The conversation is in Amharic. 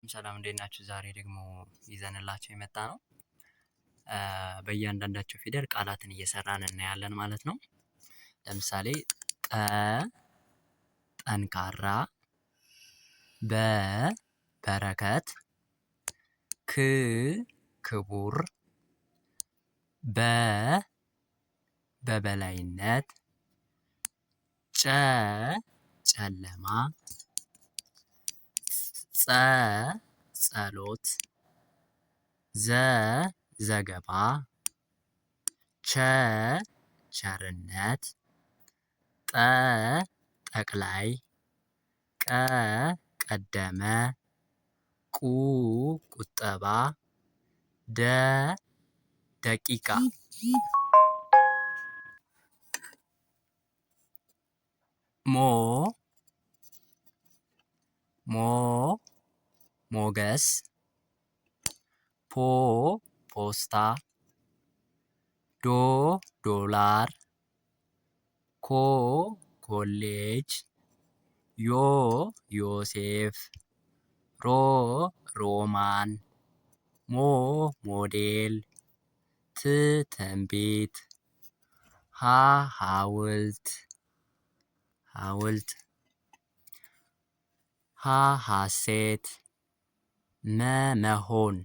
ሰላም እንዴት ናችሁ? ዛሬ ደግሞ ይዘንላችሁ የመጣነው በእያንዳንዳቸው ፊደል ቃላትን እየሰራን እናያለን ማለት ነው። ለምሳሌ ጠንካራ፣ በረከት፣ ክቡር፣ በበላይነት፣ ጨለማ፣ ጸሎት፣ ዘገባ፣ ቸርነት፣ ጠቅላይ፣ ቀደመ፣ ቁጠባ፣ ደቂቃ። ሞገስ፣ ፖስታ፣ ዶላር፣ ኮሌጅ፣ ዮሴፍ፣ ሮማን፣ ሞዴል፣ ትንቢት፣ ሐውልት፣ ሐሴት፣ መሆን።